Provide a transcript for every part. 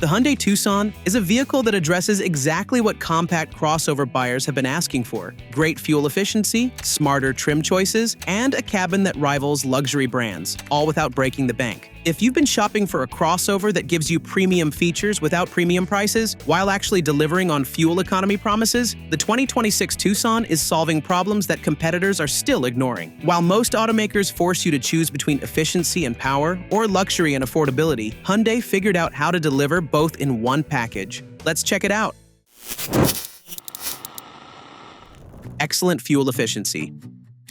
The Hyundai Tucson is a vehicle that addresses exactly what compact crossover buyers have been asking for: great fuel efficiency, smarter trim choices, and a cabin that rivals luxury brands, all without breaking the bank. If you've been shopping for a crossover that gives you premium features without premium prices, while actually delivering on fuel economy promises, the 2026 Tucson is solving problems that competitors are still ignoring. While most automakers force you to choose between efficiency and power, or luxury and affordability, Hyundai figured out how to deliver both in one package. Let's check it out. Excellent fuel efficiency.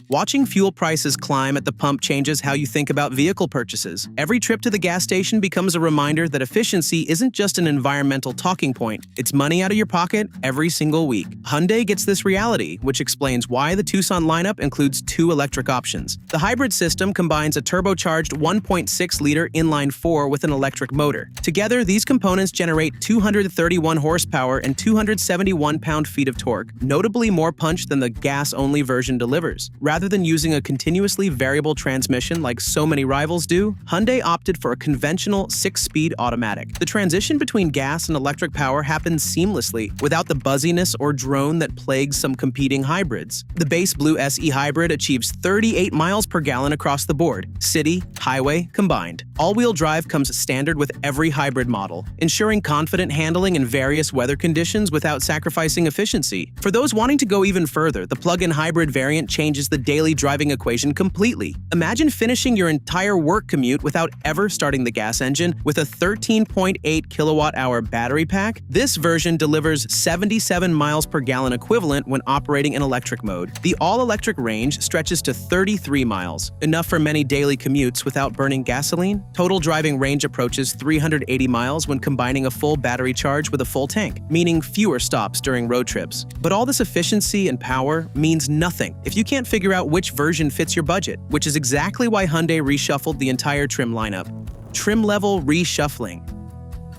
Watching fuel prices climb at the pump changes how you think about vehicle purchases. Every trip to the gas station becomes a reminder that efficiency isn't just an environmental talking point, it's money out of your pocket every single week. Hyundai gets this reality, which explains why the Tucson lineup includes two electric options. The hybrid system combines a turbocharged 1.6-liter inline-4 with an electric motor. Together, these components generate 231 horsepower and 271 pound-feet of torque, notably more punch than the gas-only version delivers. Rather than using a continuously variable transmission like so many rivals do, Hyundai opted for a conventional 6-speed automatic. The transition between gas and electric power happens seamlessly, without the buzziness or drone that plagues some competing hybrids. The base Blue SE hybrid achieves 38 miles per gallon across the board, city, highway, combined. All-wheel drive comes standard with every hybrid model, ensuring confident handling in various weather conditions without sacrificing efficiency. For those wanting to go even further, the plug-in hybrid variant changes the daily driving equation completely. Imagine finishing your entire work commute without ever starting the gas engine with a 13.8 kilowatt-hour battery pack. This version delivers 77 miles per gallon equivalent when operating in electric mode. The all-electric range stretches to 33 miles, enough for many daily commutes without burning gasoline. Total driving range approaches 380 miles when combining a full battery charge with a full tank, meaning fewer stops during road trips. But all this efficiency and power means nothing if you can't figure out which version fits your budget, which is exactly why Hyundai reshuffled the entire trim lineup. Trim level reshuffling.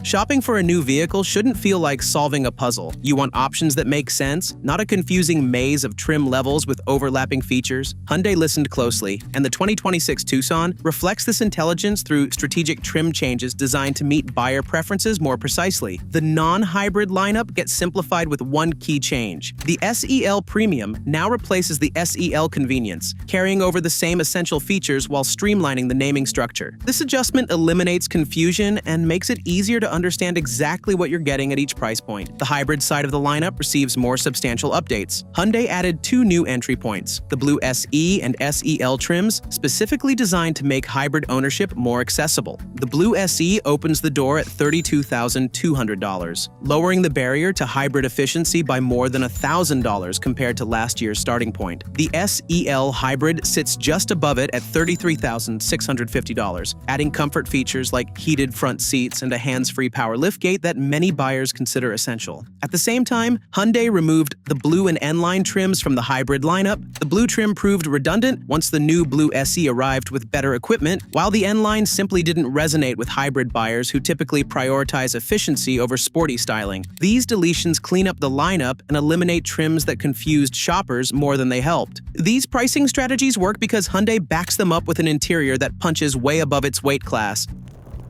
Shopping for a new vehicle shouldn't feel like solving a puzzle. You want options that make sense, not a confusing maze of trim levels with overlapping features. Hyundai listened closely, and the 2026 Tucson reflects this intelligence through strategic trim changes designed to meet buyer preferences more precisely. The non-hybrid lineup gets simplified with one key change. The SEL Premium now replaces the SEL Convenience, carrying over the same essential features while streamlining the naming structure. This adjustment eliminates confusion and makes it easier to understand exactly what you're getting at each price point. The hybrid side of the lineup receives more substantial updates. Hyundai added two new entry points: the Blue SE and SEL trims, specifically designed to make hybrid ownership more accessible. The Blue SE opens the door at $32,200, lowering the barrier to hybrid efficiency by more than $1,000 compared to last year's starting point. The SEL hybrid sits just above it at $33,650, adding comfort features like heated front seats and a hands-free power liftgate that many buyers consider essential. At the same time, Hyundai removed the Blue and N-Line trims from the hybrid lineup. The Blue trim proved redundant once the new Blue SE arrived with better equipment, while the N-Line simply didn't resonate with hybrid buyers who typically prioritize efficiency over sporty styling. These deletions clean up the lineup and eliminate trims that confused shoppers more than they helped. These pricing strategies work because Hyundai backs them up with an interior that punches way above its weight class.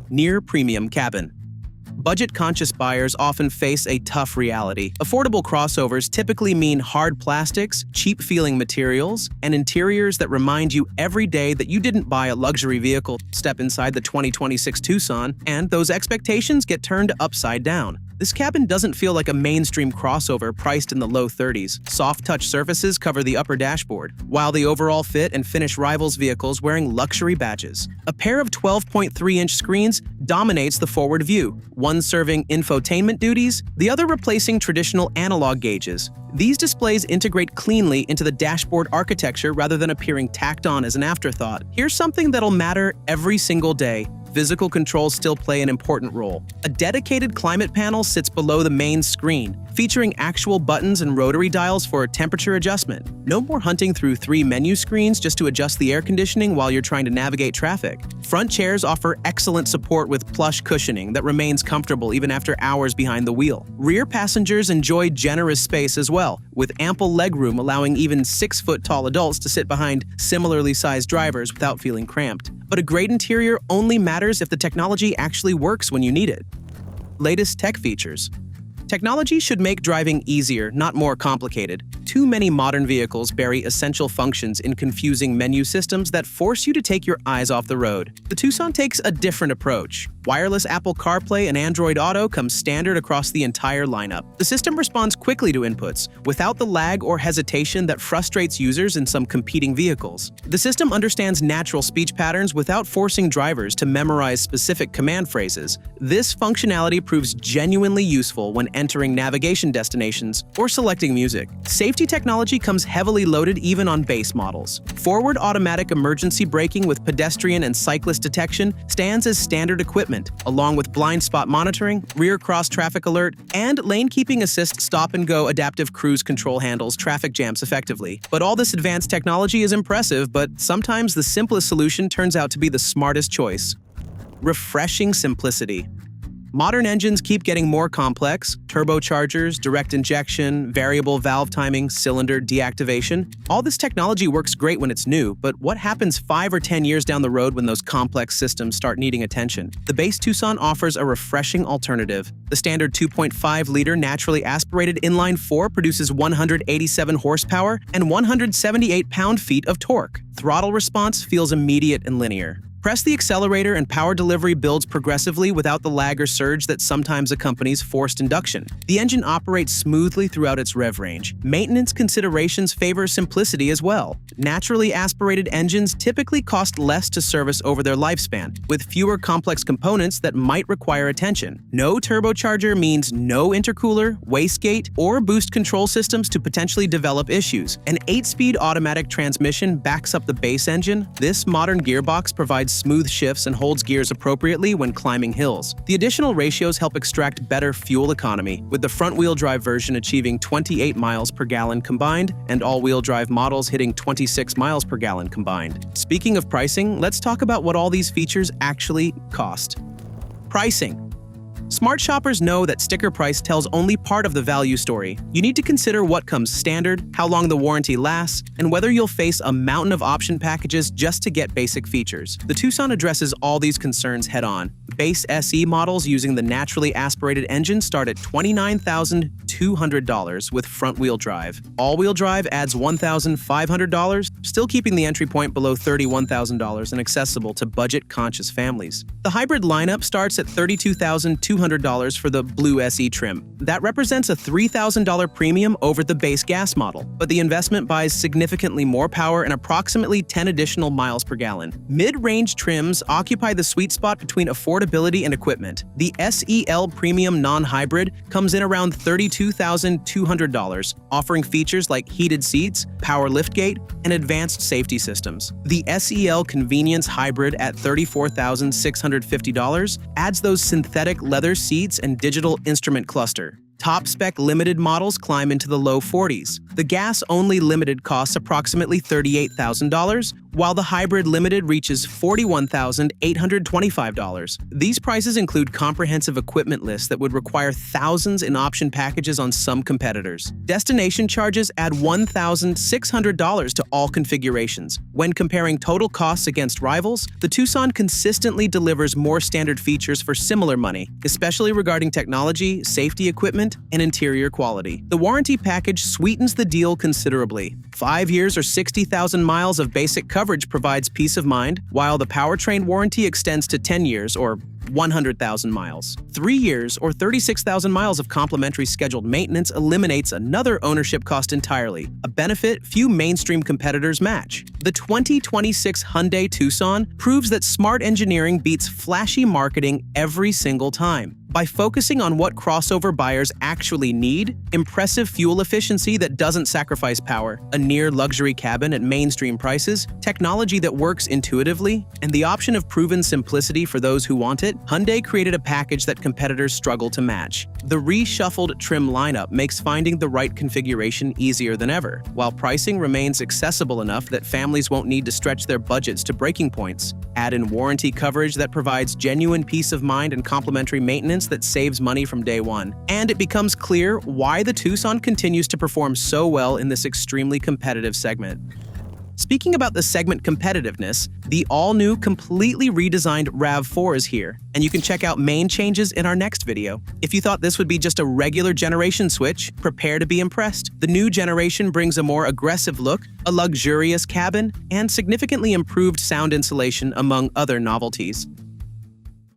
Near premium cabin. Budget-conscious buyers often face a tough reality. Affordable crossovers typically mean hard plastics, cheap-feeling materials, and interiors that remind you every day that you didn't buy a luxury vehicle. Step inside the 2026 Tucson, and those expectations get turned upside down. This cabin doesn't feel like a mainstream crossover priced in the low 30s. Soft-touch surfaces cover the upper dashboard, while the overall fit and finish rivals vehicles wearing luxury badges. A pair of 12.3-inch screens dominates the forward view, one serving infotainment duties, the other replacing traditional analog gauges. These displays integrate cleanly into the dashboard architecture rather than appearing tacked on as an afterthought. Here's something that'll matter every single day: physical controls still play an important role. A dedicated climate panel sits below the main screen, featuring actual buttons and rotary dials for temperature adjustment. No more hunting through 3 menu screens just to adjust the air conditioning while you're trying to navigate traffic. Front chairs offer excellent support with plush cushioning that remains comfortable even after hours behind the wheel. Rear passengers enjoy generous space as well, with ample legroom allowing even 6-foot-tall adults to sit behind similarly sized drivers without feeling cramped. But a great interior only matters if the technology actually works when you need it. Latest tech features. Technology should make driving easier, not more complicated. Too many modern vehicles bury essential functions in confusing menu systems that force you to take your eyes off the road. The Tucson takes a different approach. Wireless Apple CarPlay and Android Auto come standard across the entire lineup. The system responds quickly to inputs, without the lag or hesitation that frustrates users in some competing vehicles. The system understands natural speech patterns without forcing drivers to memorize specific command phrases. This functionality proves genuinely useful when entering navigation destinations or selecting music. Safety technology comes heavily loaded even on base models. Forward automatic emergency braking with pedestrian and cyclist detection stands as standard equipment, along with blind spot monitoring, rear cross traffic alert, and lane keeping assist stop-and-go adaptive cruise control handles traffic jams effectively. But all this advanced technology is impressive, but sometimes the simplest solution turns out to be the smartest choice. Refreshing simplicity. Modern engines keep getting more complex. Turbochargers, direct injection, variable valve timing, cylinder deactivation. All this technology works great when it's new, but what happens 5 or 10 years down the road when those complex systems start needing attention? The base Tucson offers a refreshing alternative. The standard 2.5-liter naturally aspirated inline-4 produces 187 horsepower and 178 pound-feet of torque. Throttle response feels immediate and linear. Press the accelerator and power delivery builds progressively without the lag or surge that sometimes accompanies forced induction. The engine operates smoothly throughout its rev range. Maintenance considerations favor simplicity as well. Naturally aspirated engines typically cost less to service over their lifespan, with fewer complex components that might require attention. No turbocharger means no intercooler, wastegate, or boost control systems to potentially develop issues. An 8-speed automatic transmission backs up the base engine. This modern gearbox provides smooth shifts and holds gears appropriately when climbing hills. The additional ratios help extract better fuel economy, with the front-wheel drive version achieving 28 miles per gallon combined and all-wheel drive models hitting 26 miles per gallon combined. Speaking of pricing, let's talk about what all these features actually cost. Pricing. Smart shoppers know that sticker price tells only part of the value story. You need to consider what comes standard, how long the warranty lasts, and whether you'll face a mountain of option packages just to get basic features. The Tucson addresses all these concerns head-on. Base SE models using the naturally aspirated engine start at $29,200 with front-wheel drive. All-wheel drive adds $1,500, still keeping the entry point below $31,000 and accessible to budget-conscious families. The hybrid lineup starts at $32,200 for the Blue SE trim. That represents a $3,000 premium over the base gas model, but the investment buys significantly more power and approximately 10 additional miles per gallon. Mid-range trims occupy the sweet spot between affordability and equipment. The SEL Premium Non-Hybrid comes in around $32,200, offering features like heated seats, power liftgate, and advanced safety systems. The SEL Convenience Hybrid at $34,650 adds those synthetic leather seats and digital instrument cluster. Top-spec limited models climb into the low 40s. The gas-only limited costs approximately $38,000, while the hybrid limited reaches $41,825. These prices include comprehensive equipment lists that would require thousands in option packages on some competitors. Destination charges add $1,600 to all configurations. When comparing total costs against rivals, the Tucson consistently delivers more standard features for similar money, especially regarding technology, safety equipment, and interior quality. The warranty package sweetens the deal considerably. 5 years or 60,000 miles of basic coverage provides peace of mind, while the powertrain warranty extends to 10 years or 100,000 miles. 3 years or 36,000 miles of complimentary scheduled maintenance eliminates another ownership cost entirely, a benefit few mainstream competitors match. The 2026 Hyundai Tucson proves that smart engineering beats flashy marketing every single time. By focusing on what crossover buyers actually need, impressive fuel efficiency that doesn't sacrifice power, a near-luxury cabin at mainstream prices, technology that works intuitively, and the option of proven simplicity for those who want it, Hyundai created a package that competitors struggle to match. The reshuffled trim lineup makes finding the right configuration easier than ever, while pricing remains accessible enough that families won't need to stretch their budgets to breaking points. Add in warranty coverage that provides genuine peace of mind and complimentary maintenance that saves money from day one. And it becomes clear why the Tucson continues to perform so well in this extremely competitive segment. Speaking about the segment competitiveness, the all-new, completely redesigned RAV4 is here, and you can check out main changes in our next video. If you thought this would be just a regular generation switch, prepare to be impressed. The new generation brings a more aggressive look, a luxurious cabin, and significantly improved sound insulation, among other novelties.